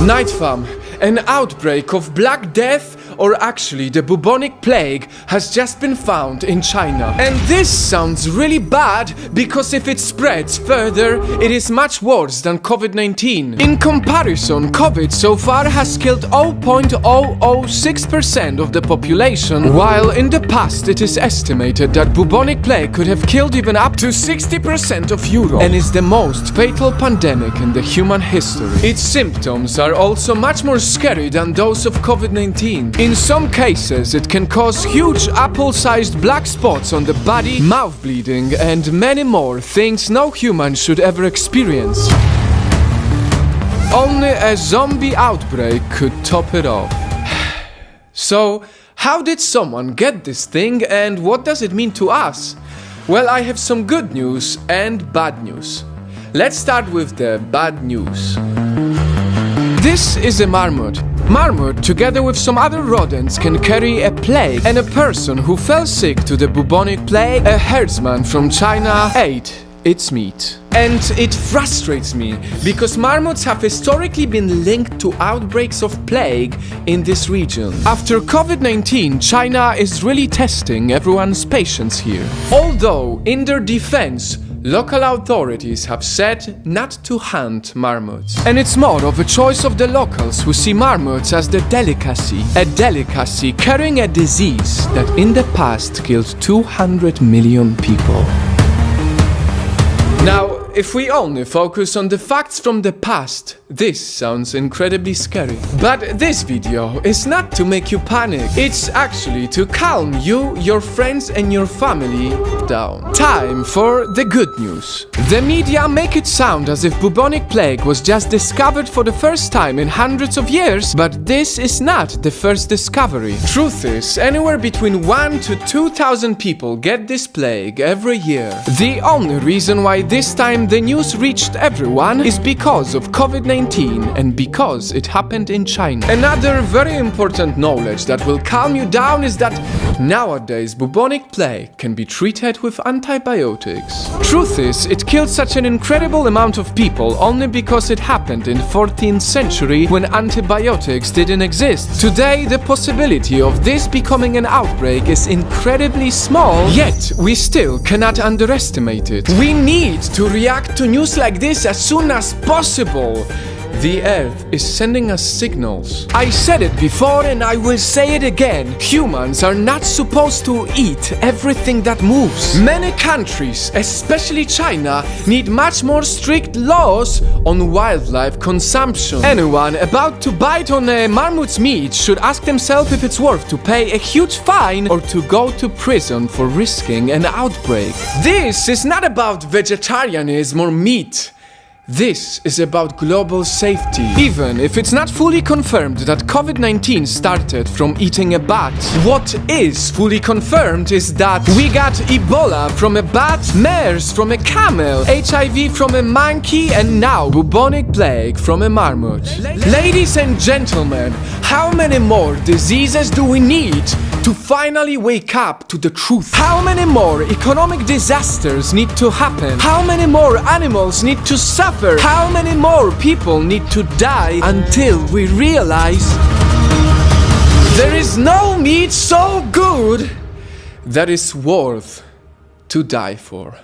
Night Fam, an outbreak of Black Death, or actually the Bubonic Plague, has just been found in China. And this sounds really bad because if it spreads further, it is much worse than COVID-19. In comparison, COVID so far has killed 0.006% of the population, while in the past it is estimated that Bubonic Plague could have killed even up to 60% of Europe and is the most fatal pandemic in the human history. Its symptoms are also much more scary than those of COVID-19. In some cases, it can cause huge apple-sized black spots on the body, mouth bleeding, and many more things no human should ever experience. Only a zombie outbreak could top it off. So, how did someone get this thing and what does it mean to us? Well, I have some good news and bad news. Let's start with the bad news. This is a marmot. Marmot, together with some other rodents, can carry a plague, and a person who fell sick to the bubonic plague, a herdsman from China, ate its meat. And it frustrates me, because marmots have historically been linked to outbreaks of plague in this region. After COVID-19, China is really testing everyone's patience here. Although, in their defense, local authorities have said not to hunt marmots. And it's more of a choice of the locals who see marmots as the delicacy. A delicacy carrying a disease that in the past killed 200 million people. Now, if we only focus on the facts from the past, this sounds incredibly scary. But this video is not to make you panic. It's actually to calm you, your friends and your family down. Time for the good news. The media make it sound as if bubonic plague was just discovered for the first time in hundreds of years, but this is not the first discovery. Truth is, anywhere between 1,000 to 2,000 people get this plague every year. The only reason why this time the news reached everyone is because of COVID-19 and because it happened in China. Another very important knowledge that will calm you down is that nowadays bubonic plague can be treated with antibiotics. Truth is, it killed such an incredible amount of people only because it happened in 14th century when antibiotics didn't exist. Today, the possibility of this becoming an outbreak is incredibly small, yet we still cannot underestimate it. We need to react to news like this as soon as possible. The Earth is sending us signals. I said it before and I will say it again. Humans are not supposed to eat everything that moves. Many countries, especially China, need much more strict laws on wildlife consumption. Anyone about to bite on a marmot's meat should ask themselves if it's worth to pay a huge fine or to go to prison for risking an outbreak. This is not about vegetarianism or meat. This is about global safety. Even if it's not fully confirmed that COVID-19 started from eating a bat, what is fully confirmed is that we got Ebola from a bat, MERS from a camel, HIV from a monkey, and now bubonic plague from a marmot. Ladies and gentlemen, how many more diseases do we need to finally wake up to the truth? How many more economic disasters need to happen? How many more animals need to suffer? How many more people need to die until we realize there is no meat so good that is worth to die for?